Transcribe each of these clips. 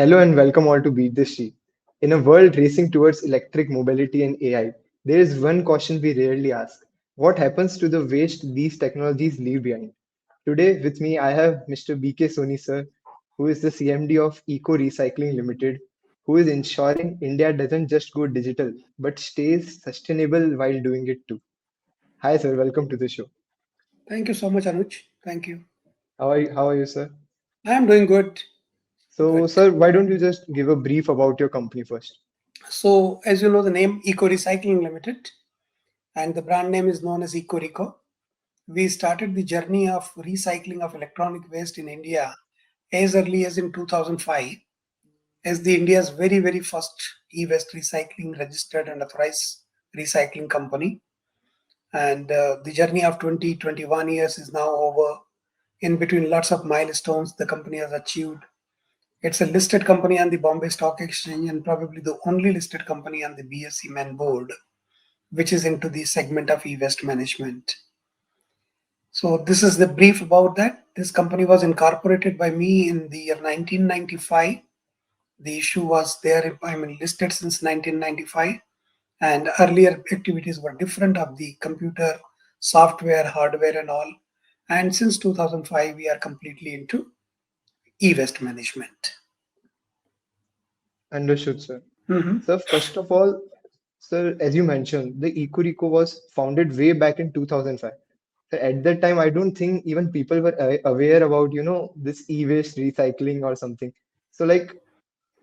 Hello and welcome all to Beat the Sheet. In a world racing towards electric mobility and AI, there is one question we rarely ask. What happens to the waste these technologies leave behind? Today with me I have Mr. BK Soni sir, who is the CMD of EcoRecycling Ltd, who is ensuring India doesn't just go digital but stays sustainable while doing it too. Hi sir, welcome to the show. Thank you so much, Anuj. Thank you. How are you sir? I am doing good. So Good. sir, why don't you just give a brief about your company first? So, as you know, the name Recycling Limited and the brand name is known as EcoReco. We started the journey of recycling of electronic waste in India as early as in 2005 as the India's very first e-waste recycling registered and authorized recycling company. And the journey of 21 years is now over. In between lots of milestones the company has achieved. It's a listed company on the Bombay Stock Exchange and probably the only listed company on the BSE main board, which is into the segment of e-waste management. So this is the brief about that. This company was incorporated by me in the year 1995. The issue was there, I mean, listed since 1995, and earlier activities were different of the computer, software, hardware, and all. And since 2005, we are completely into e-waste management. Understood, sir. Mhm. So first of all, sir, as you mentioned, the EcoReco was founded way back in 2005. So at that time, I don't think even people were aware about, this e-waste recycling or something. So like,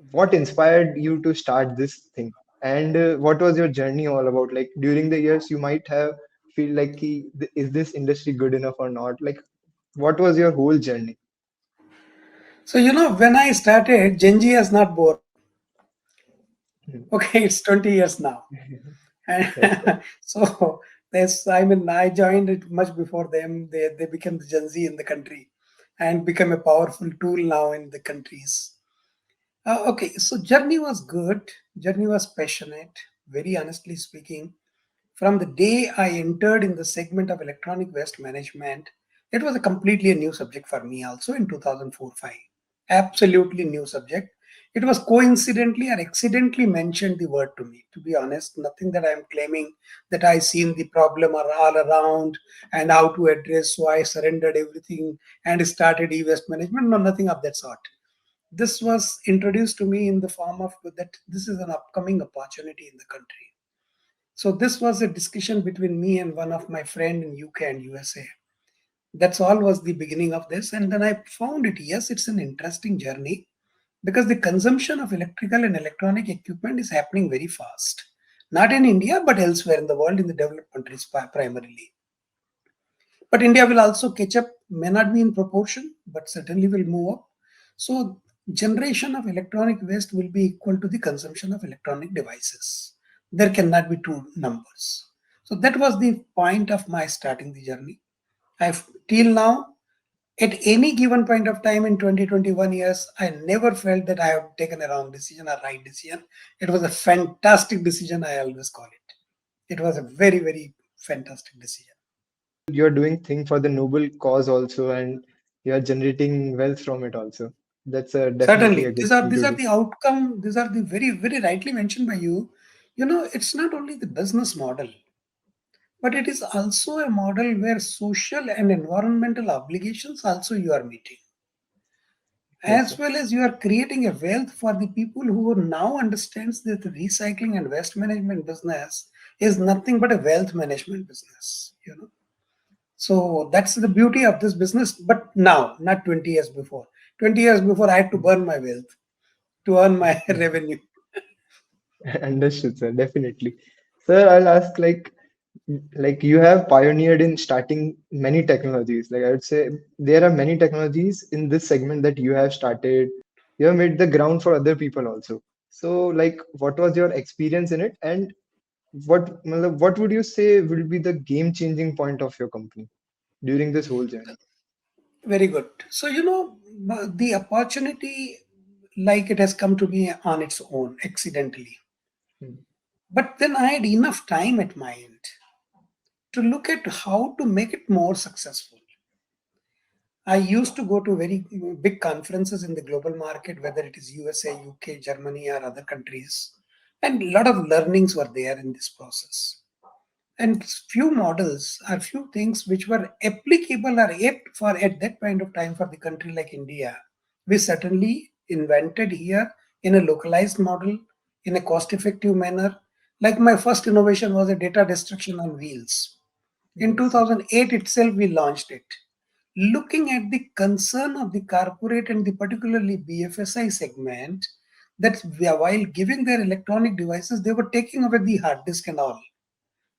what inspired you to start this thing? And what was your journey all about? Like during the years, you might have feel like, is this industry good enough or not? Like, what was your whole journey? So, when I started, Genji is not born. Okay, it's 20 years now. Okay. And so, I mean, I joined it much before them. They became the Gen Z in the country and become a powerful tool now in the countries. Okay, so journey was good. Journey was passionate, very honestly speaking. From the day I entered in the segment of electronic waste management, it was a completely a new subject for me also in 2004-5. Absolutely new subject. It was coincidentally or accidentally mentioned the word to me. To be honest, nothing that I am claiming that I seen the problem or all around and how to address. So I surrendered everything and started e-waste management. No, nothing of that sort. This was introduced to me in the form of that this is an upcoming opportunity in the country. So this was a discussion between me and one of my friend in UK and USA. That's all was the beginning of this. And then I found it, yes, it's an interesting journey because the consumption of electrical and electronic equipment is happening very fast. Not in India, but elsewhere in the world, in the developed countries primarily. But India will also catch up, may not be in proportion, but certainly will move up. So generation of electronic waste will be equal to the consumption of electronic devices. There cannot be two numbers. So that was the point of my starting the journey. I've till now, at any given point of time in 2021 years, I never felt that I have taken a wrong decision or right decision. It was a fantastic decision, I always call it. It was a very fantastic decision. You're doing thing for the noble cause also, and you're generating wealth from it also. That's definitely a Certainly, good thing these to are do. the outcome. These are the very rightly mentioned by you. It's not only the business model, but it is also a model where social and environmental obligations also you are meeting, Yes, as sir. well as you are creating a wealth for the people who now understands that the recycling and waste management business is nothing but a wealth management business. So that's the beauty of this business. But now, not 20 years before. 20 years before, I had to burn my wealth to earn my revenue. Understood, sir. Definitely. Sir, I'll ask like you have pioneered in starting many technologies. Like I would say there are many technologies in this segment that you have started. You have made the ground for other people also. So like what was your experience in it and what would you say will be the game-changing point of your company during this whole journey? Very good. So, the opportunity, like it has come to me on its own, accidentally. Hmm. But then I had enough time at my end to look at how to make it more successful. I used to go to very big conferences in the global market, whether it is USA, UK, Germany, or other countries, and a lot of learnings were there in this process. And few models are few things which were applicable or apt for at that point of time for the country like India. We certainly invented here in a localized model in a cost-effective manner. Like my first innovation was a data destruction on wheels. In Yes. 2008 itself, we launched it. Looking at the concern of the corporate and the particularly BFSI segment, that while giving their electronic devices, they were taking away the hard disk and all,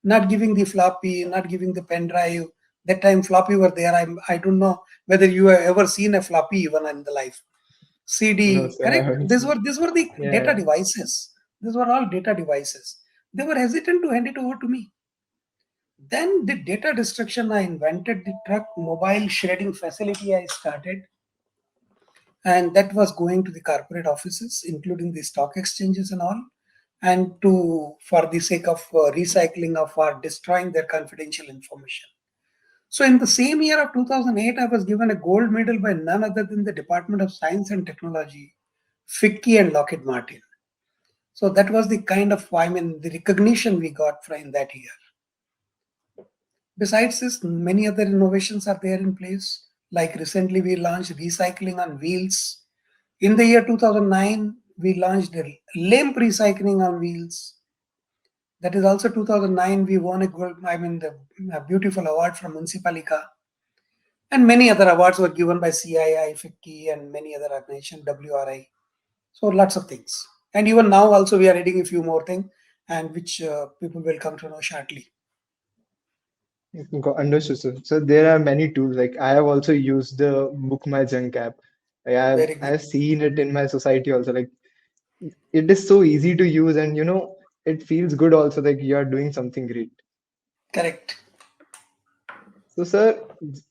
not giving the floppy, not giving the pen drive. That time floppy were there. I don't know whether you have ever seen a floppy even in the life. No, CD, sir, I correct? haven't These seen. were the data Yeah. devices. These were all data devices. They were hesitant to hand it over to me. Then the data destruction, I invented the truck mobile shredding facility. I started, and that was going to the corporate offices, including the stock exchanges and all, and to for the sake of recycling of or destroying their confidential information. So in the same year of 2008, I was given a gold medal by none other than the Department of Science and Technology, FICCI and Lockheed Martin. So that was the kind of, I mean, the recognition we got from in that year. Besides this, many other innovations are there in place. Like recently, we launched recycling on wheels. In the year 2009, we launched lamp recycling on wheels. That is also 2009. We won a gold, I mean, the a beautiful award from Municipalica. And many other awards were given by CII, FICCI, and many other organizations, WRI. So lots of things. And even now, also, we are adding a few more things, and which people will come to know shortly. Understood, sir. So there are many tools. Like I have also used the Book My Junk app. Very I good. have seen it in my society also. Like it is so easy to use, and it feels good also. Like you are doing something great. Correct. So, sir,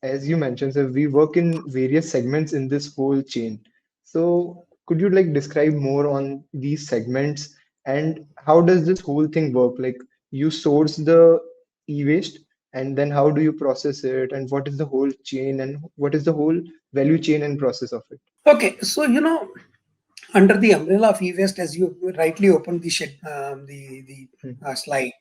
as you mentioned, sir, we work in various segments in this whole chain. So, could you like describe more on these segments and how does this whole thing work? Like, you source the e-waste and then how do you process it and what is the whole chain and what is the whole value chain and process of it? Okay, so under the umbrella of e-waste, as you rightly opened the slide,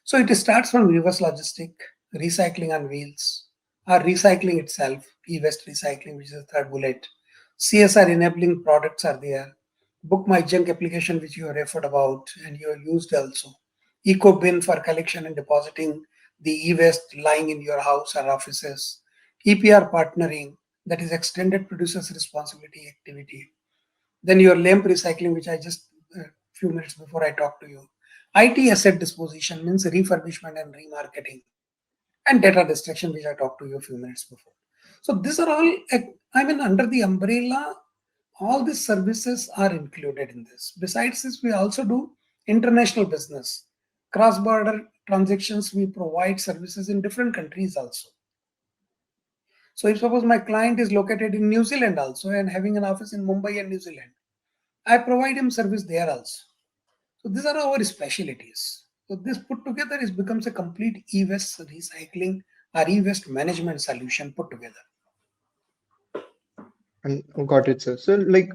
so it starts from reverse logistic, recycling on wheels, or recycling itself, e-waste recycling, which is the third bullet. CSR enabling products are there. Book My Junk application, which you have referred about and you have used also. Eco bin for collection and depositing the e-waste lying in your house or offices. EPR partnering, that is extended producers responsibility activity. Then your lamp recycling, which I just few minutes before I talked to you. IT asset disposition means refurbishment and remarketing, and data destruction, which I talked to you a few minutes before. So these are all, I mean, under the umbrella, all these services are included in this. Besides this, we also do international business, cross-border transactions. We provide services in different countries also. So if suppose my client is located in New Zealand also and having an office in Mumbai and New Zealand, I provide him service there also. So these are our specialties. So this put together is becomes a complete e-waste recycling or e-waste management solution put together. And got it, sir. So, like,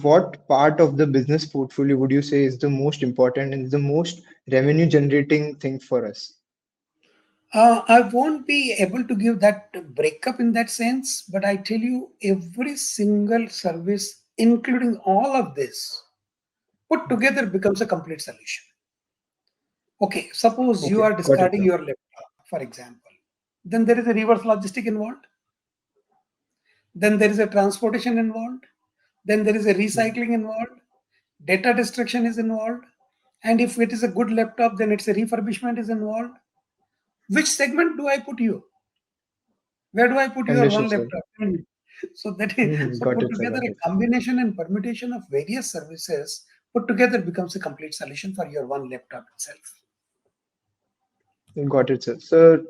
what part of the business portfolio would you say is the most important and is the most revenue generating thing for us? I won't be able to give that breakup in that sense, but I tell you, every single service, including all of this, put together becomes a complete solution. Okay, suppose you Okay, are got it, discarding sir. your laptop, for example, then there is a reverse logistic involved, then there is a transportation involved, then there is a Mhm. recycling involved, data destruction is involved, and if it is a good laptop, then it's a refurbishment is involved. Which segment do I put you? Where do I put your one Understood, sir. laptop? Tell me. So that is, Mhm. so Got put it, sir. together Got it. a combination and permutation of various services put together becomes a complete solution for your one laptop itself. Got it, sir. So,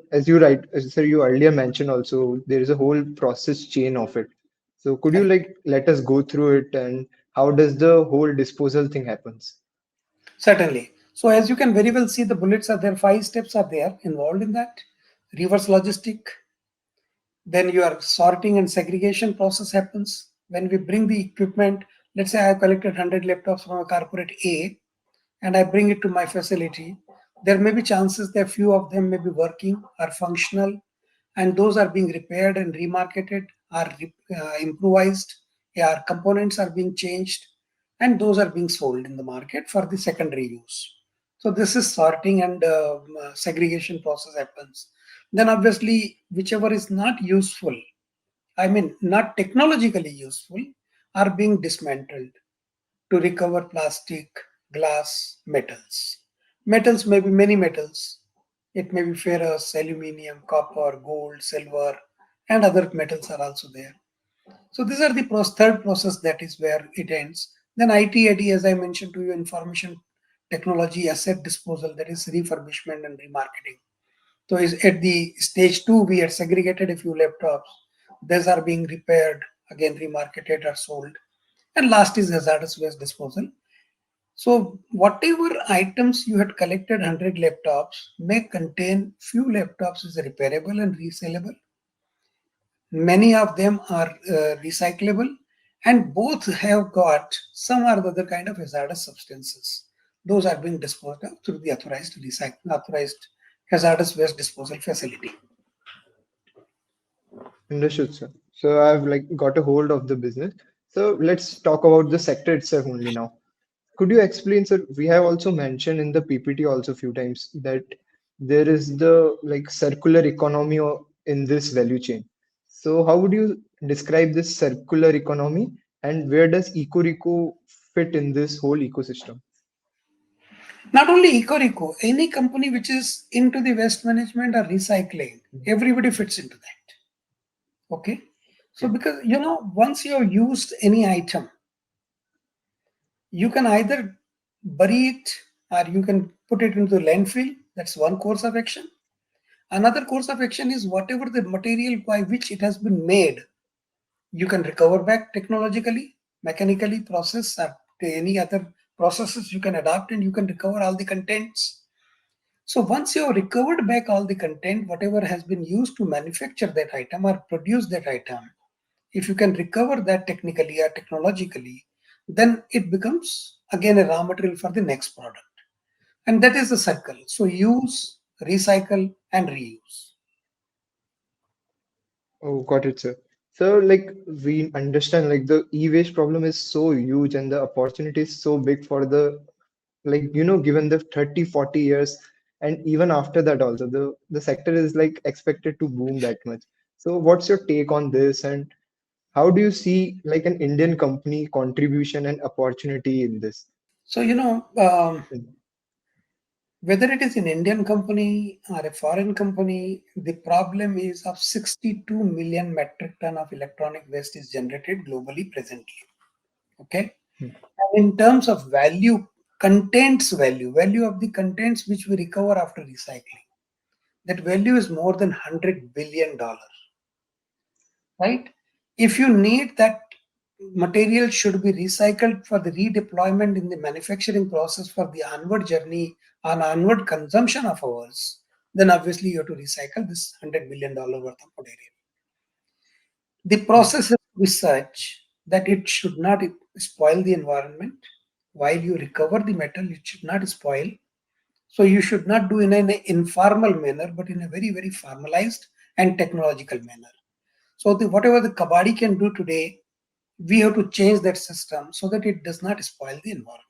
sir, you earlier mentioned also there is a whole process chain of it. So, could you Correct. like let us go through it and how does the whole disposal thing happens? Certainly. So as you can very well see, the bullets are there. 5 steps are there involved in that. Reverse logistic, Then your sorting and segregation process happens. When we bring the equipment, let's say I have collected 100 laptops from a corporate A and I bring it to my facility, there may be chances that few of them may be working, are functional, and those are being repaired and remarketed, are improvised, yeah, components are being changed, and those are being sold in the market for the secondary use. So this is sorting and segregation process happens. Then obviously, whichever is not useful, I mean not technologically useful, are being dismantled to recover plastic, glass, metals. Metals may be many metals. It may be ferrous, aluminium, copper, gold, silver, and other metals are also there. So these are the third process, that is where it ends. Then ITAD, as I mentioned to you, information technology asset disposal, that is refurbishment and remarketing. So is at the stage two, we had segregated a few laptops. These are being repaired, again remarketed or sold. And last is hazardous waste disposal. So whatever items you had collected 100 laptops may contain few laptops is repairable and resellable. Many of them are recyclable, and both have got some or the other kind of hazardous substances. Those are being disposed of through the authorized hazardous waste disposal facility. Understood, sir. So I've like got a hold of the business. So let's talk about the sector itself only now. Could you explain, sir? We have also mentioned in the PPT also a few times that there is the like circular economy in this value chain. So how would you describe this circular economy and where does EcoReco fit in this whole ecosystem? Not only EcoReco, any company which is into the waste management or recycling, everybody fits into that. Okay. So Okay. because once you have used any item, you can either bury it or you can put it into the landfill. That's one course of action. Another course of action is whatever the material by which it has been made, you can recover back technologically, mechanically, process, or any other processes you can adapt, and you can recover all the contents. So once you have recovered back all the content, whatever has been used to manufacture that item or produce that item, if you can recover that technically or technologically, then it becomes again a raw material for the next product. And that is the circle. So use, recycle, and reuse. Oh, got it, sir. So, like, we understand, like, the e-waste problem is so huge and the opportunity is so big for the, like, given the 30, 40 years, and even after that also, the sector is like expected to boom that much. So, what's your take on this, and how do you see like an Indian company contribution and opportunity in this? So, whether it is an Indian company or a foreign company, the problem is of 62 million metric ton of electronic waste is generated globally presently. Okay. Hmm. And in terms of value, value of the contents which we recover after recycling, that value is more than $100 billion, right? If you need that material should be recycled for the redeployment in the manufacturing process for the onward journey and onward consumption of ours, then obviously you have to recycle this $100 billion worth of material. The Hmm. process has to be such that it should not spoil the environment. While you recover the metal, it should not spoil. So you should not do in an informal manner, but in a very, very formalized and technological manner. So whatever the kabadi can do today, we have to change that system so that it does not spoil the environment.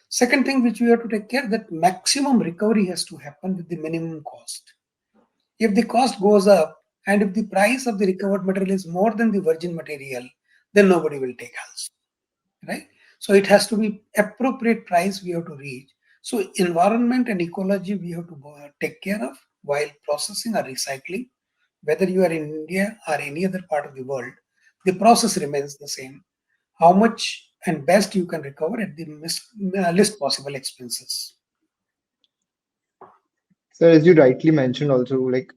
Second thing which we have to take care, that maximum recovery has to happen with the minimum cost. If the cost goes up and if the price of the recovered material is more than the virgin material, then nobody will take also, right? So it has to be appropriate price we have to reach. So environment and ecology we have to take care of while processing or recycling. Whether you are in India or any other part of the world, the process remains the same. How much and best you can recover at the least possible expenses. So, as you rightly mentioned, also like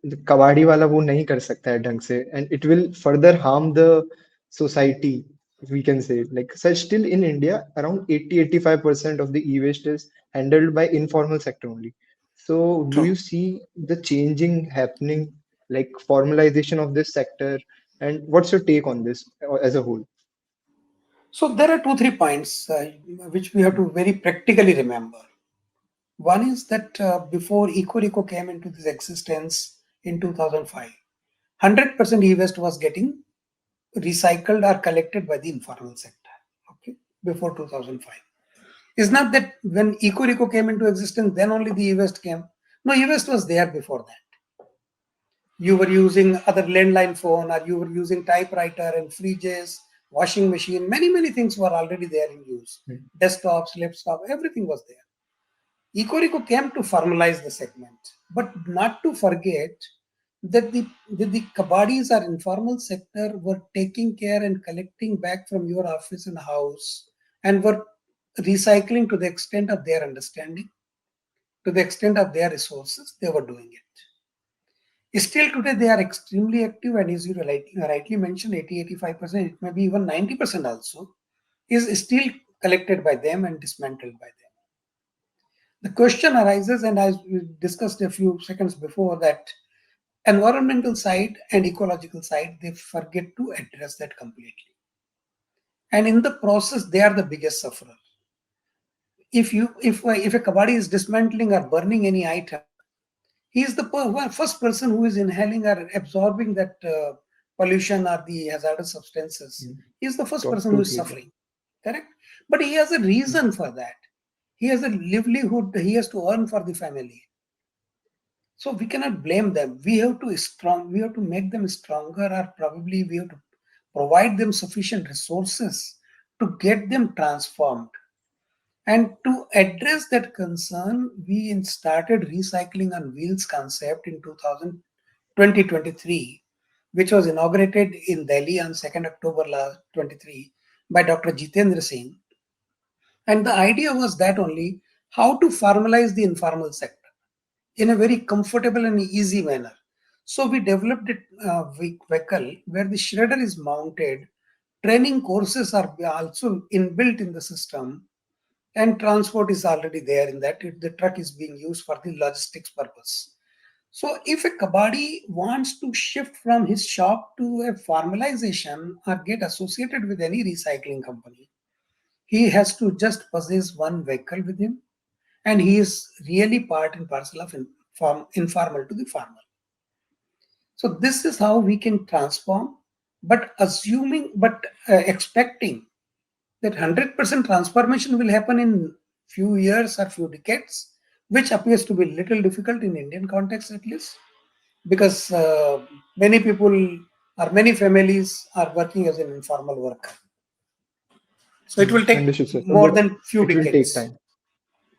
कबाड़ी वाला वो नहीं कर सकता है ढंग से and it will further harm the society, we can say. Like such, still in India around 80-85% of the e-waste is handled by informal sector only. So do True. you see the changing happening like formalization of this sector? And what's your take on this as a whole? So there are two, 3 points which we have to very practically remember. One is that before EcoReco came into this existence in 2005, 100% e-waste was getting recycled or collected by the informal sector. Okay, before 2005. It's not that when EcoReco came into existence, then only the e-waste came. No, e-waste was there before that. You were using other landline phone, or you were using typewriter and fridges, washing machine. Many things were already there in use. Desktops, laptop, everything was there. EcoReco came to formalize the segment, but not to forget that the kabadis or informal sector were taking care and collecting back from your office and house, and were recycling to the extent of their understanding, to the extent of their resources, they were doing it. Still today, they are extremely active, and as you rightly mentioned, 80-85%, it may be even 90% also, is still collected by them and dismantled by them. The question arises, and as we discussed a few seconds before, that environmental side and ecological side, they forget to address that completely. And in the process, they are the biggest sufferer. If a kabadi is dismantling or burning any item, he is the first person who is inhaling or absorbing that pollution or the hazardous substances. Mm. He is the first person who is Totally agree. suffering. Correct? But he has a Mm. reason for that. He has a livelihood he has to earn for the family. So we cannot blame them. We have to make them stronger, or probably we have to provide them sufficient resources to get them transformed. And to address that concern, we started recycling on wheels concept in 2023, which was inaugurated in Delhi on 2nd October 23 by Dr. Jitendra Singh. And the idea was that only how to formalize the informal sector in a very comfortable and easy manner. So we developed a vehicle where the shredder is mounted, training courses are also inbuilt in the system, and transport is already there in that. The truck is being used for the logistics purpose. So if a kabadi wants to shift from his shop to a formalization or get associated with any recycling company, he has to just possess one vehicle with him, and he is really part and parcel of informal to the formal. So this is how we can transform, but expecting that 100% transformation will happen in few years or few decades, which appears to be little difficult in Indian context at least, because many people or many families are working as an informal worker. So it will take Understood, sir. So, more but than few it will take decades. time.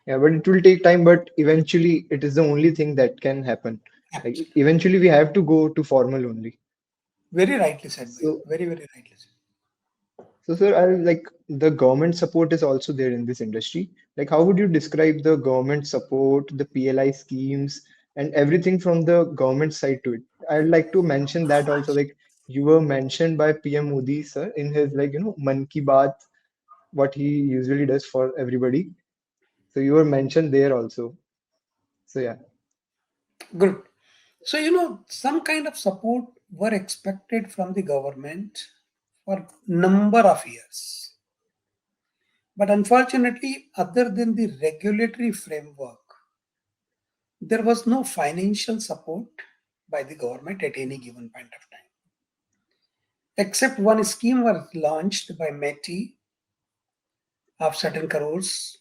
Yeah, but it will take time, but eventually it is the only thing that can happen. Like eventually we have to go to formal only. Very rightly said, bhai. So, Very rightly said. so sir, I like the government support is also there in this industry. Like, how would you describe the government support, the PLI schemes, and everything from the government side to it? I'd like to mention that also. Like, you were mentioned by PM Modi, sir, in his Man Ki Baat, what he usually does for everybody. So you were mentioned there also. So yeah. Good. So, some kind of support were expected from the government for number of years. But unfortunately, other than the regulatory framework, there was no financial support by the government at any given point of time. Except one scheme was launched by METI of certain crores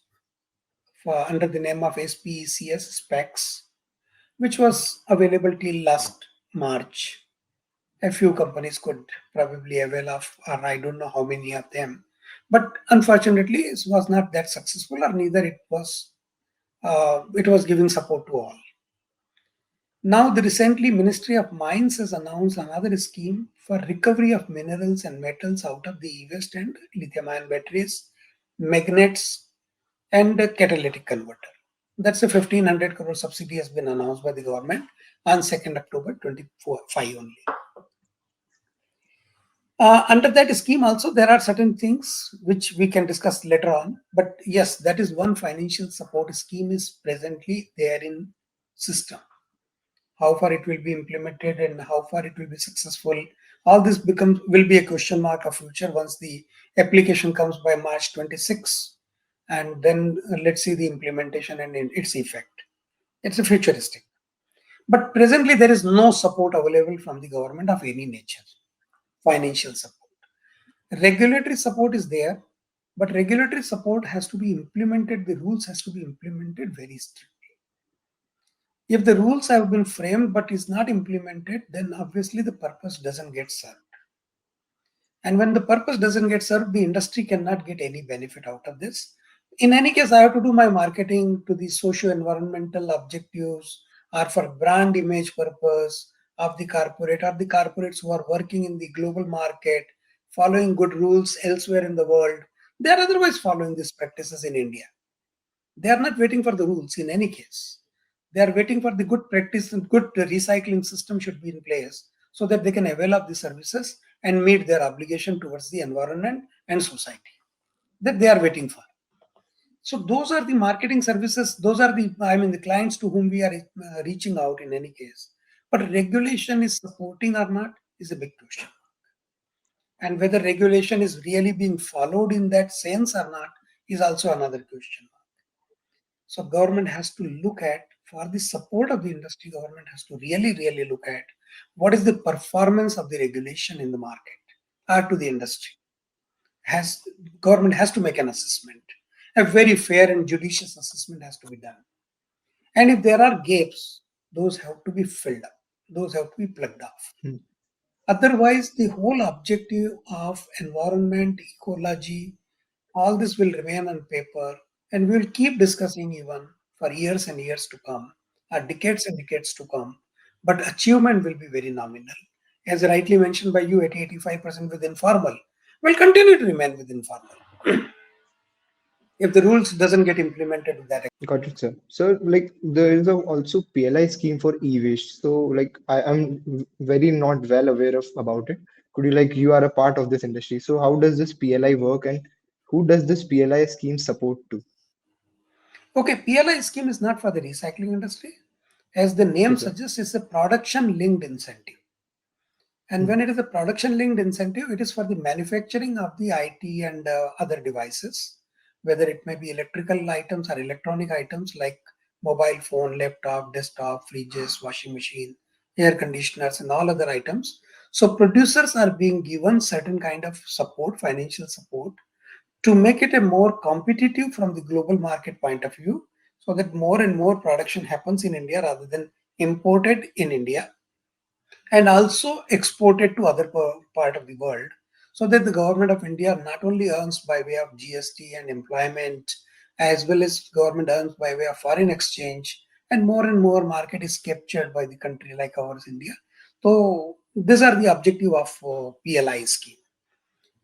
under the name of SPECS specs, which was available till last March. A few companies could probably avail of, or I don't know how many of them. But unfortunately, it was not that successful, or neither it was giving support to all. Now, the recently Ministry of Mines has announced another scheme for recovery of minerals and metals out of the e-waste and lithium-ion batteries, magnets, and a catalytic converter. That's a 1,500 crore subsidy has been announced by the government on 2nd October 2025 only. Under that scheme also, there are certain things which we can discuss later on. But yes, that is one financial support scheme is presently there in system. how far it will be implemented and how far it will be successful. All this becomes will be a question mark of future once the application comes by March 26, and then let's see the implementation and its effect. It's a futuristic. But presently, there is no support available from the government of any nature, financial support. Regulatory support is there, but regulatory support has to be implemented. The rules has to be implemented very strictly. If the rules have been framed but is not implemented, then obviously the purpose doesn't get served. And when the purpose doesn't get served, the industry cannot get any benefit out of this. In any case, I have to do my marketing to the socio-environmental objectives or for brand image purpose of the corporate or the corporates who are working in the global market, following good rules elsewhere in the world. They are otherwise following these practices in India. They are not waiting for the rules in any case. They are waiting for the good practice and good recycling system should be in place so that they can avail of the services and meet their obligation towards the environment and society that they are waiting for. So those are the marketing services. Those are the clients to whom we are reaching out in any case. But regulation is supporting or not is a big question. And whether regulation is really being followed in that sense or not is also another question. So government has to look at, for the support of the industry, government has to really, really look at what is the performance of the regulation in the market or to the industry. Has government has to make an assessment. A very fair and judicious assessment has to be done. And if there are gaps, those have to be filled up. Those have to be plugged off. Hmm. Otherwise, the whole objective of environment, ecology, all this will remain on paper and we will keep discussing even for years and years to come, or decades and decades to come. But achievement will be very nominal. As rightly mentioned by you, 80-85% with informal will continue to remain with informal if the rules doesn't get implemented to that. Got it, sir. So, like, there is a also PLI scheme for e-waste. So, like, I am very not well aware of about it. Could you, like, you are a part of this industry. So, how does this PLI work, and who does this PLI scheme support to? Okay, PLI scheme is not for the recycling industry. As the Okay, name sir. suggests, it's a production linked incentive. And Hmm. when it is a production linked incentive, it is for the manufacturing of the IT and other devices, whether it may be electrical items or electronic items like mobile phone, laptop, desktop, fridges, washing machine, air conditioners, and all other items. So producers are being given certain kind of support, financial support, to make it a more competitive from the global market point of view, so that more and more production happens in India rather than imported in India and also exported to other part of the world, so that the government of India not only earns by way of GST and employment, as well as government earns by way of foreign exchange, and more market is captured by the country like ours, India. So these are the objective of PLI scheme.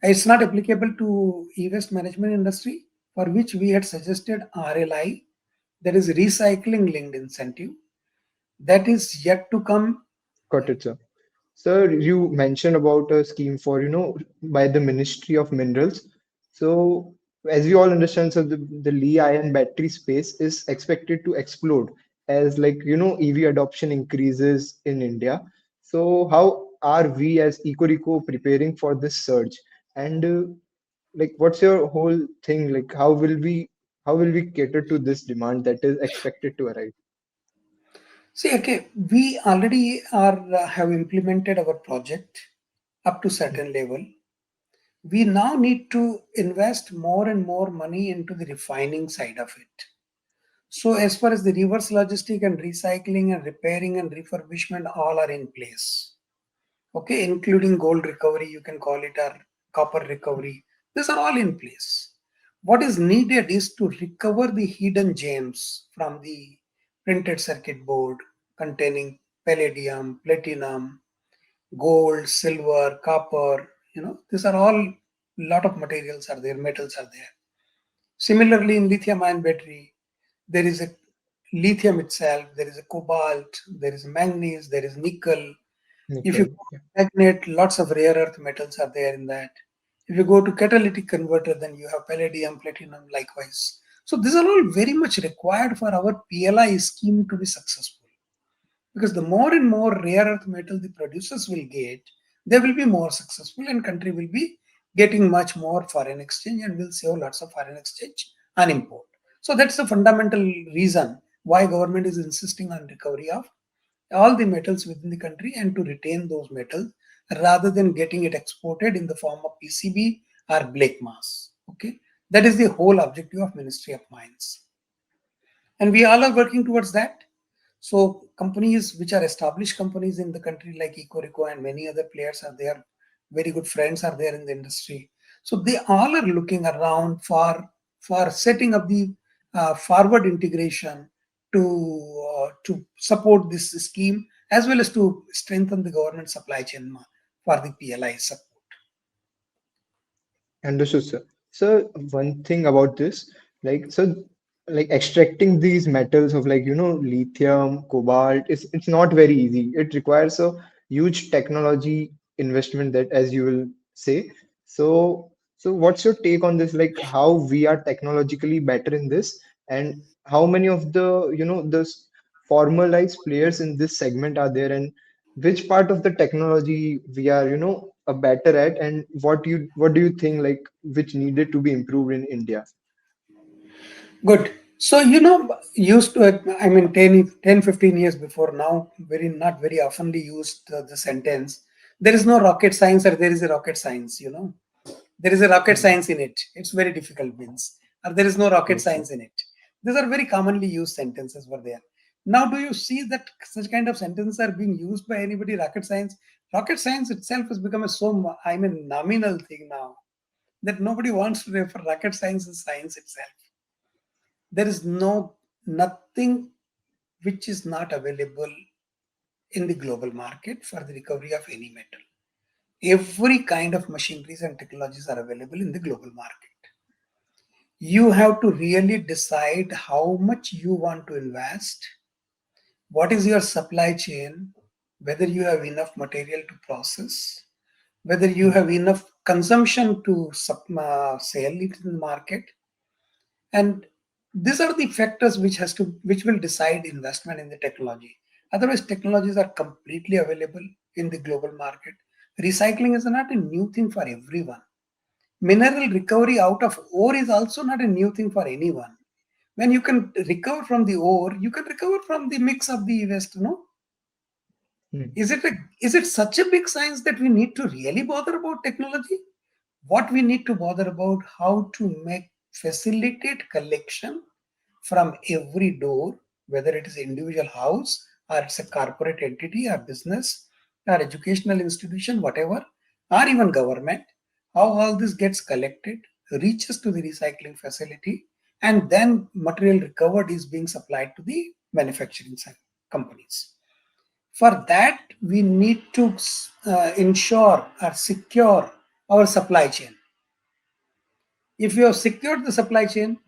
It's not applicable to e-waste management industry, for which we had suggested RLI, that is recycling linked incentive, that is yet to come. Got it, sir. Sir, you mentioned about a scheme for, by the Ministry of Minerals. So, as we all understand, so the Li-ion battery space is expected to explode as, like, EV adoption increases in India. So, how are we as EcoReco preparing for this surge? And like, what's your whole thing? Like, how will we cater to this demand that is expected to arrive? See, okay, we already are have implemented our project up to certain level. We now need to invest more and more money into the refining side of it. So, as far as the reverse logistic and recycling and repairing and refurbishment, all are in place. Okay, including gold recovery, you can call it, or copper recovery. These are all in place. What is needed is to recover the hidden gems from the printed circuit board containing palladium, platinum, gold, silver, copper. These are all lot of materials are there, metals are there. Similarly, in lithium-ion battery, there is a lithium itself, there is a cobalt, there is manganese, there is nickel. If you Nickel. go Yeah. to magnet, lots of rare earth metals are there in that. If you go to catalytic converter, then you have palladium, platinum, likewise. So these are all very much required for our PLI scheme to be successful. because the more and more rare earth metal the producers will get, they will be more successful, and country will be getting much more foreign exchange and will save lots of foreign exchange and import. So that's the fundamental reason why government is insisting on recovery of all the metals within the country and to retain those metals rather than getting it exported in the form of PCB or black mass. Okay, that is the whole objective of Ministry of Mines, and we all are working towards that. So companies which are established companies in the country like EcoReco and many other players are there, very good friends are there in the industry. So they all are looking around for setting up the forward integration to support this scheme as well as to strengthen the government supply chain for the PLI support. Understood, sir. So one thing about this, like extracting these metals of lithium, cobalt, it's not very easy. It requires a huge technology investment that, as you will say. So what's your take on this? Like how we are technologically better in this, and how many of the formalized players in this segment are there, and which part of the technology we are better at, and what do you think, like, which needed to be improved in India? Good. So, used to, I mean, 10, 15 years before now, very not very oftenly used the sentence, there is no rocket science or there is a rocket science. There is a rocket Hmm. science in it. It's very difficult means, or there is no rocket Okay. science in it. These are very commonly used sentences were there. Now, do you see that such kind of sentences are being used by anybody? Rocket science? Rocket science itself has become a nominal thing now that nobody wants to refer rocket science as science itself. There is nothing which is not available in the global market for the recovery of any metal. Every kind of machineries and technologies are available in the global market. You have to really decide how much you want to invest, what is your supply chain, whether you have enough material to process, whether you Hmm. have enough consumption to sell it in the market, and these are the factors which will decide investment in the technology. Otherwise technologies are completely available in the global market. Recycling is not a new thing for everyone. Mineral recovery out of ore is also not a new thing for anyone. When you can recover from the ore, you can recover from the mix of the waste. No, Hmm. is it such a big science that we need to really bother about technology? What we need to bother about, how to make facilitate collection from every door, whether it is individual house or it's a corporate entity or business or educational institution, whatever, or even government, how all this gets collected, reaches to the recycling facility, and then material recovered is being supplied to the manufacturing companies. For that, we need to ensure or secure our supply chain. If we have secured the supply chain,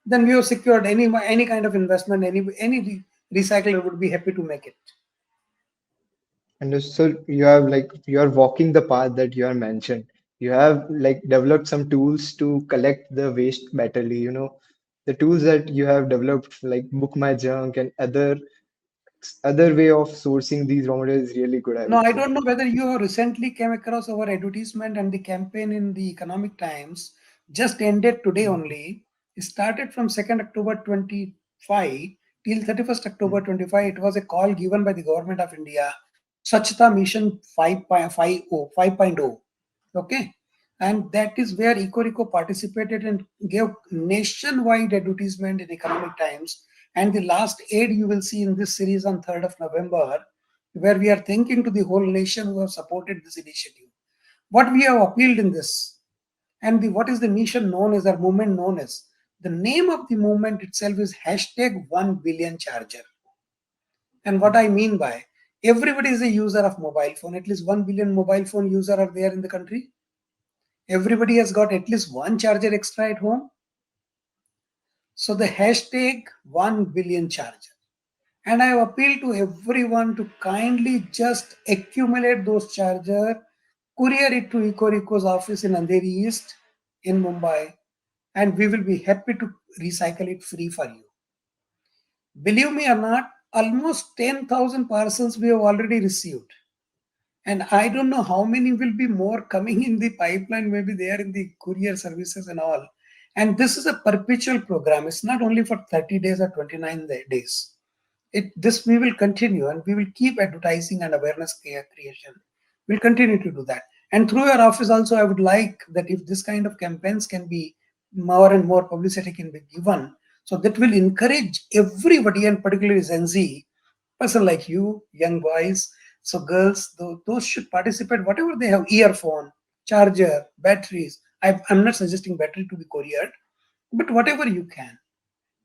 then we have secured any kind of investment. Any recycler would be happy to make it. And so you are walking the path that you are mentioned. You have like developed some tools to collect the waste betterly. The tools that you have developed, like Book My Junk and other way of sourcing these raw materials, is really good, I Now, would I say. don't know whether you have recently came across our advertisement and the campaign in the Economic Times just ended today Mhm. only. It started from 2nd October 25 till 31st October Mhm. 25. It was a call given by the Government of India, Swachhata Mission 5.50, 5.0. Okay. And that is where EcoReco participated and gave nationwide advertisement in Economic Times. And the last aid you will see in this series on 3rd of November, where we are thanking to the whole nation who have supported this initiative. What we have appealed in this, and what is the mission known as, or movement known as, the name of the movement itself is hashtag 1 billion charger. And what I mean by, everybody is a user of mobile phone. At least 1 billion mobile phone user are there in the country. Everybody has got at least one charger extra at home. So the hashtag 1 billion charger. And I have appealed to everyone to kindly just accumulate those charger, courier it to EcoReco's office in Andheri East in Mumbai, and we will be happy to recycle it free for you. Believe me or not, almost 10,000 parcels we have already received. And I don't know how many will be more coming in the pipeline. Maybe they are in the courier services and all. And this is a perpetual program. It's not only for 30 days or 29 days. This we will continue, and we will keep advertising and awareness creation. We'll continue to do that. And through your office also, I would like that if this kind of campaigns can be more and more publicity can be given, so that will encourage everybody, and particularly Gen Z person like you, young boys. So girls, those should participate. Whatever they have, earphone, charger, batteries. I'm not suggesting battery to be couriered, but whatever you can,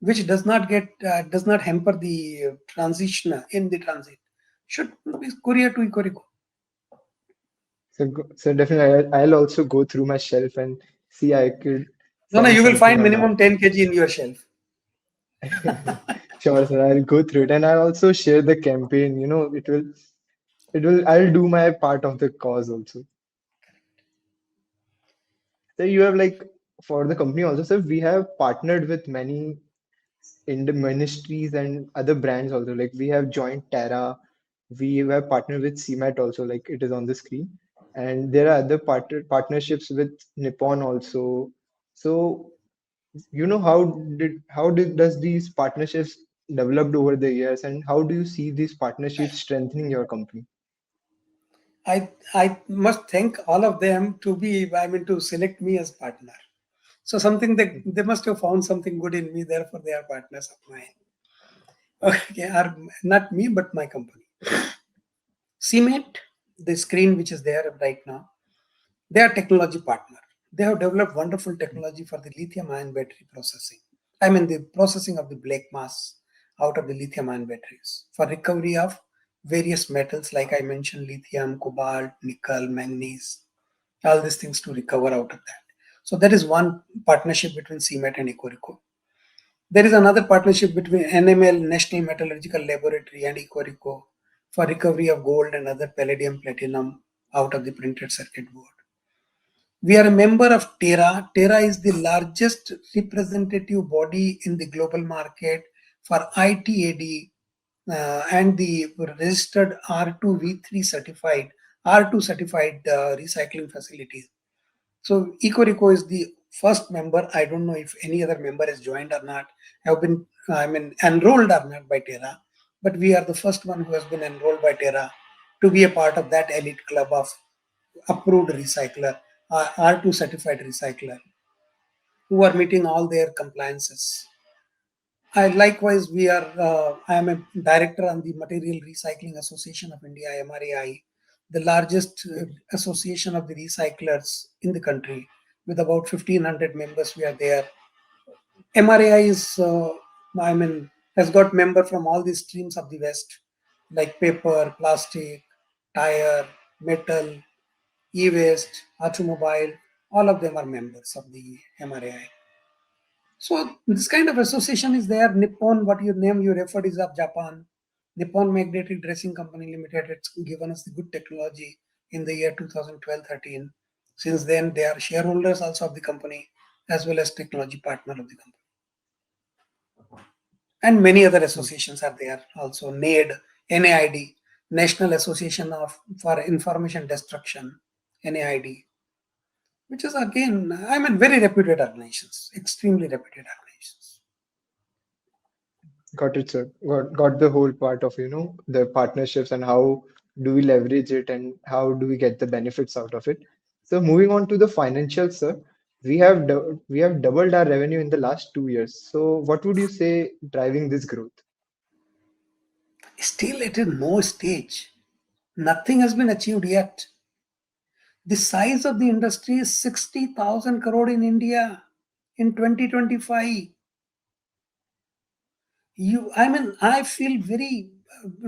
which does not hamper the transition in the transit, should be courier to EcoReco. So definitely, I'll also go through my shelf and see I could No, no, send you will something find on that. minimum 10 kg in your shelf. Sure, sir. I'll go through it, and I'll also share the campaign. It will. I'll do my part of the cause also. So you have like for the company also, sir. We have partnered with many in the ministries and other brands also. Like we have joined Terra, we have partnered with CMAT also, like it is on the screen. And there are other partnerships with Nippon also. So, how did does these partnerships developed over the years, and how do you see these partnerships strengthening your company? I must thank all of them to be, I mean, to select me as partner. So something that they must have found something good in me, therefore they are partners of mine. Okay, are not me, but my company. CMET, the screen which is there right now, they are technology partner. They have developed wonderful technology for the lithium-ion battery processing. I mean the processing of the black mass out of the lithium-ion batteries for recovery of various metals like I mentioned lithium, cobalt, nickel, manganese, all these things to recover out of that. So that is one partnership between CMET and EcoReco. There is another partnership between NML, National Metallurgical Laboratory, and EcoReco for recovery of gold and other palladium, platinum out of the printed circuit board. We are a member of Terra. Terra is the largest representative body in the global market for ITAD and the registered R2V3 certified, R2 certified recycling facilities. So EcoReco is the first member. I don't know if any other member has joined or not, have been, I mean, enrolled or not by Terra, but we are the first one who has been enrolled by Terra to be a part of that elite club of approved recycler, R2 certified recycler who are meeting all their compliances. I likewise we are. I am a director on the Material Recycling Association of India (MRAI), the largest association of the recyclers in the country, with about 1,500 members. We are there. MRAI is, I mean, has got member from all the streams of the West, like paper, plastic, tire, metal, e-waste, automobile. All of them are members of the MRAI. So this kind of association is there. Nippon, what your name you referred is of Japan. Nippon Magnetic Dressing Company Limited. It's given us the good technology in the year 2012-13. Since then, they are shareholders also of the company as well as technology partner of the company. And many other associations are there also. NAID, NAID, National Association of for Information Destruction, NAID, which is again, I mean, very reputed organizations, extremely reputed organizations. Got it, sir. Got the whole part of, the partnerships and how do we leverage it and how do we get the benefits out of it. So moving on to the financials, sir, we have doubled our revenue in the last 2 years. So what would you say driving this growth? Still at a no stage. Nothing has been achieved yet. The size of the industry is 60,000 crore in India in 2025. I mean, I feel very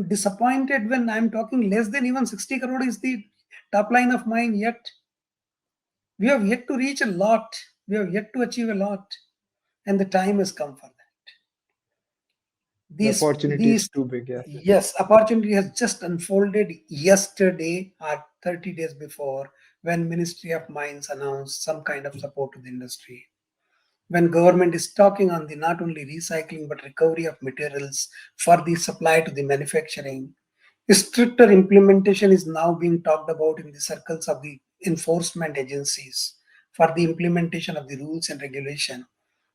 disappointed when I'm talking less than even 60 crore is the top line of mine yet. We have yet to reach a lot. We have yet to achieve a lot. And the time has come for that. The These, opportunity is these, too big, yeah. yes, opportunity has just unfolded yesterday or 30 days before when Ministry of Mines announced some kind of support to the industry. when government is talking on the not only recycling but recovery of materials for the supply to the manufacturing. Stricter implementation is now being talked about in the circles of the enforcement agencies for the implementation of the rules and regulation.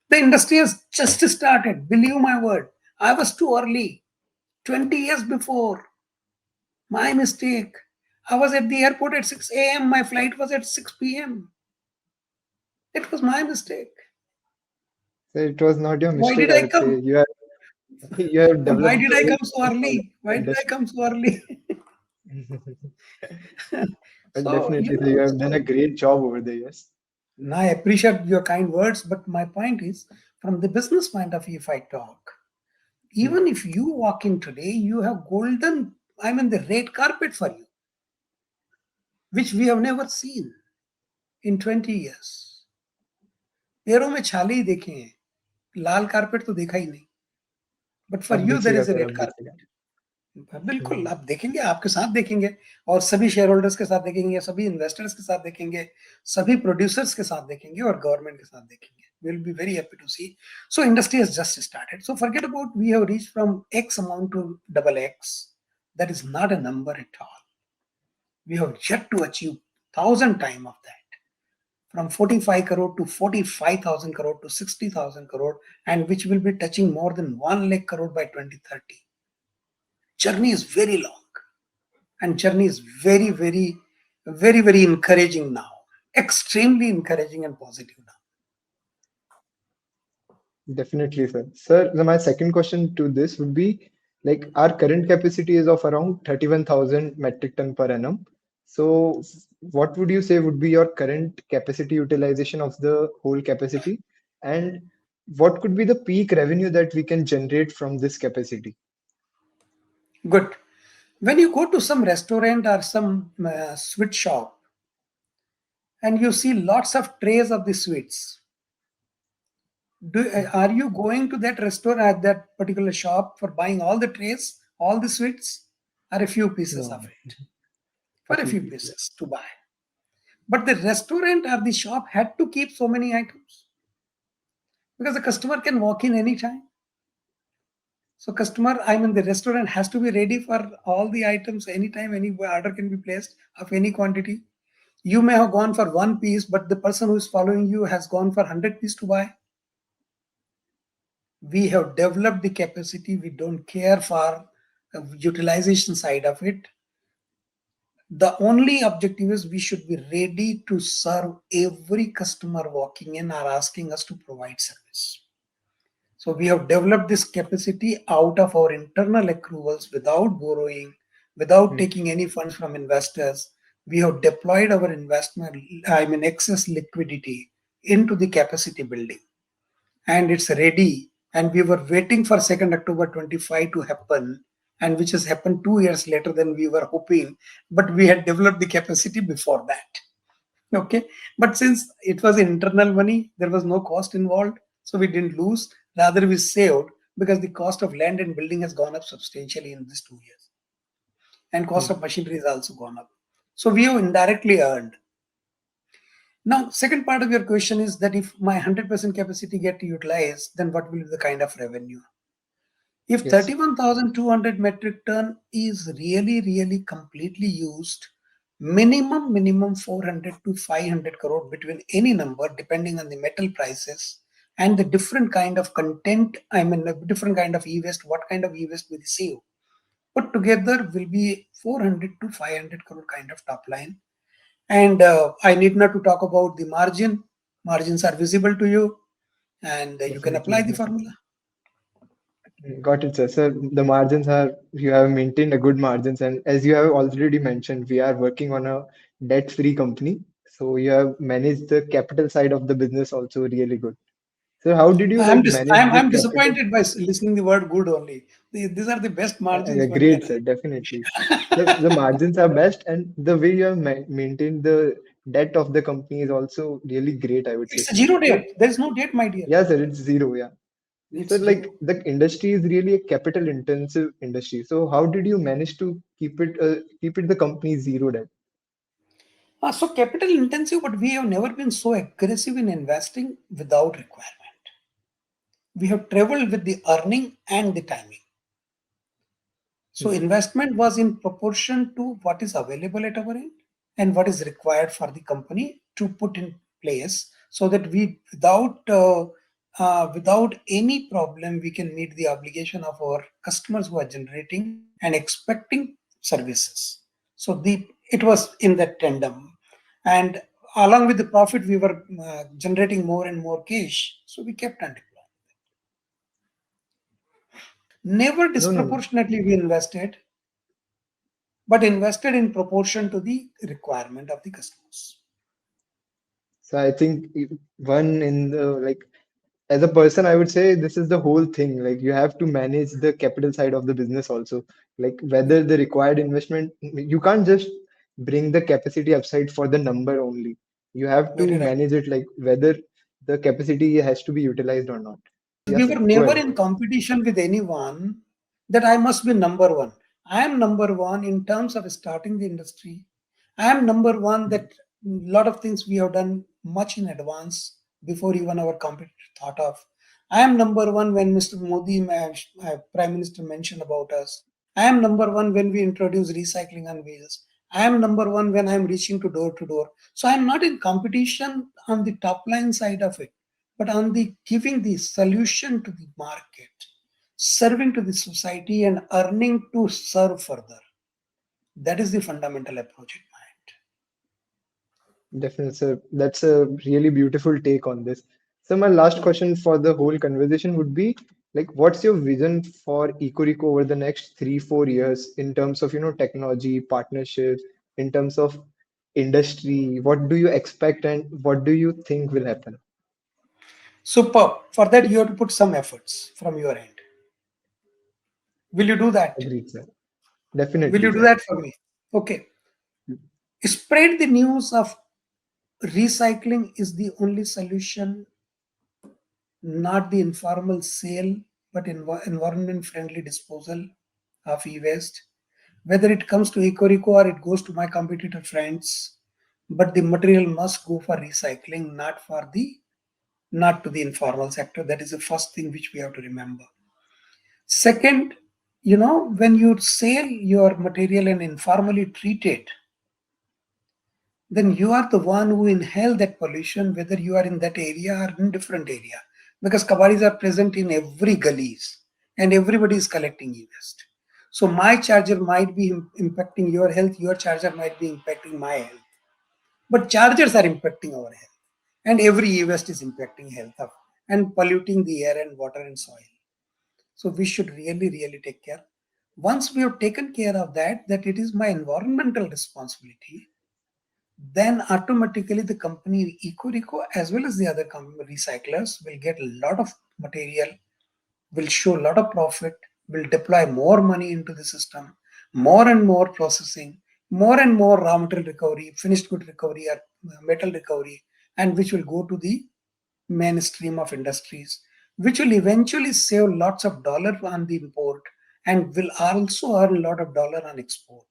The industry has just started. Believe my word. I was too early. 20 years before. My mistake. I was at the airport at 6 a.m. My flight was at 6 p.m. It was my mistake. So it was not your Why mistake, did I I would say. come? You have Why developed did a I very come so strong early? Why did I industry. come so early? But So, definitely, so you have done a great job over the years. I appreciate your kind words, but my point is from the business point of view, if I talk, Hmm. even if you walk in today, you have golden, the red carpet for you, which we have never seen in 20 years. पैरों में छाले ही देखे हैं लाल carpet तो देखा ही नहीं but for अब you there दिखेगा इज अ सर, रेड अब दिखेगा। कारपेट बिल्कुल हम्म, आप देखेंगे आपके साथ देखेंगे और सभी शेयर होल्डर्स के साथ देखेंगे सभी इन्वेस्टर्स के साथ देखेंगे सभी प्रोड्यूसर्स के साथ देखेंगे और गवर्नमेंट के साथ देखेंगे we'll be very happy to see. So industry has just started. So forget about we have reached from X amount to double X. That is not a number at all. We have yet to achieve thousand time of that. From 45 crore to 45,000 crore to 60,000 crore, and which will be touching more than 1 lakh crore by 2030. Journey is very long, and journey is very, very, very, very encouraging now. Extremely encouraging and positive now. definitely, sir. Sir, my second question to this would be like our current capacity is of around 31,000 metric ton per annum. So, what would you say would be your current capacity utilization of the whole capacity? And what could be the peak revenue that we can generate from this capacity? Good. When you go to some restaurant or some sweet shop and you see lots of trays of the sweets, are you going to that restaurant at that particular shop for buying all the trays, all the sweets, or a few pieces No, of it? a For a few few pieces. pieces to buy. But the restaurant or the shop had to keep so many items because the customer can walk in anytime. So the restaurant has to be ready for all the items anytime any order can be placed of any quantity. You may have gone for one piece, but the person who is following you has gone for 100 pieces to buy. We have developed the capacity. We don't care for utilization side of it. The only objective is we should be ready to serve every customer walking in or asking us to provide service. So we have developed this capacity out of our internal accruals without borrowing, without Hmm. taking any funds from investors. We have deployed our investment, excess liquidity into the capacity building, and it's ready. And we were waiting for 2nd October 25 to happen, and which has happened 2 years later than we were hoping. But we had developed the capacity before that. Okay, but since it was internal money, there was no cost involved, so we didn't lose. Rather, we saved because the cost of land and building has gone up substantially in these 2 years, and cost Hmm. of machinery has also gone up. So we have indirectly earned. Now, second part of your question is that if my 100% capacity get utilized, then what will be the kind of revenue? If Yes. 31,200 metric ton is really, really completely used, minimum 400 to 500 crore between any number, depending on the metal prices and the different kind of content, a different kind of e-waste, what kind of e-waste we receive. Put together will be 400 to 500 crore kind of top line. And I need not to talk about the margin. Margins are visible to you, and you can Definitely, apply the definitely. formula. Got it, sir. Sir, the margins are, you have maintained a good margins, and as you have already mentioned, we are working on a debt-free company. So you have managed the capital side of the business also really good. So how did you like manage the I'm capital? disappointed by listening the word good only. These are the best margins one can Great, sir, definitely. The have. margins are best, and the way you have maintained the debt of the company is also really great, I would say. It's a zero So, debt. There is no debt, my dear. yeah, sir, it's zero. Yeah. So It's like zero. the industry is really a capital intensive industry. So how did you manage to keep it the company zero debt? So capital intensive, but we have never been so aggressive in investing without requirement. We have traveled with the earning and the timing. So Hmm. investment was in proportion to what is available at our end and what is required for the company to put in place, so that we without any problem we can meet the obligation of our customers who are generating and expecting services. So the it was in that tandem, and along with the profit we were generating more and more cash, so we kept on deploying. Never No, no. disproportionately we invested, but invested in proportion to the requirement of the customers. So I think one in the like as a person, I would say this is the whole thing. Like you have to manage the capital side of the business also. Like whether the required investment, you can't just bring the capacity upside for the number only. You have to Very right. manage it like whether the capacity has to be utilized or not. We Yes, were sir. Go never ahead. in competition with anyone that I must be number one. I am number one in terms of starting the industry. I am number one that a lot of things we have done much in advance before even our competitor thought of. I am number one when Mr. Modi, my Prime Minister, mentioned about us. I am number one when we introduce recycling on wheels. I am number one when I am reaching to door to door. So I am not in competition on the top line side of it, but on the giving the solution to the market, serving to the society and earning to serve further. That is the fundamental approach in mind. Definitely, sir. That's a really beautiful take on this. So my last Hmm. question for the whole conversation would be like, what's your vision for EcoReco over the next 3, 4 years in terms of, technology, partnerships, in terms of industry? What do you expect and what do you think will happen? Superb. For that, you have to put some efforts from your end. Will you do that? Agreed, sir. Will Definitely, you do sir. that for me? Okay. Spread the news of recycling is the only solution, not the informal sale, but environment friendly disposal of e waste. Whether it comes to EcoReco or it goes to my competitor friends, but the material must go for recycling, not to the informal sector. That is the first thing which we have to remember. Second, when you sell your material and informally treat it, then you are the one who inhale that pollution, whether you are in that area or in different area, because kabaris are present in every gullies and everybody is collecting e-waste. So my charger might be impacting your health, your charger might be impacting my health, but chargers are impacting our health, and every e-waste is impacting health of, and polluting the air and water and soil. So we should really, really take care. Once we have taken care of that, that it is my environmental responsibility, then automatically the company EcoReco as well as the other recyclers will get a lot of material, will show a lot of profit, will deploy more money into the system, more and more processing, more and more raw material recovery, finished good recovery, or metal recovery, and which will go to the mainstream of industries, which will eventually save lots of dollar on the import and will also earn a lot of dollar on export.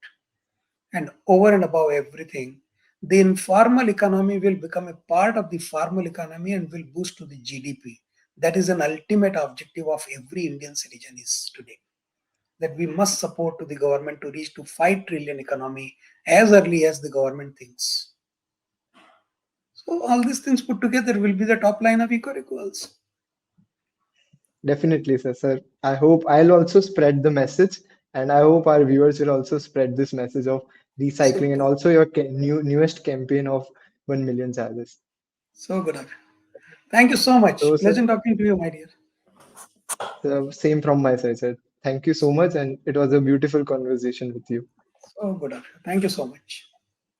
And over and above everything, the informal economy will become a part of the formal economy and will boost to the GDP. That is an ultimate objective of every Indian citizen is today. That we must support to the government to reach to 5 trillion economy as early as the government thinks. So all these things put together will be the top line of eco-equals. Definitely, sir. Sir, I hope I'll also spread the message, and I hope our viewers will also spread this message of recycling and Super. also your newest campaign of 1 million charges. So good of you. Thank you so So, much. sir, Pleasant talking to you, my dear. the same from my side, sir. Thank you so much, and it was a beautiful conversation with you. So good of you. Thank you so much.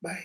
Bye.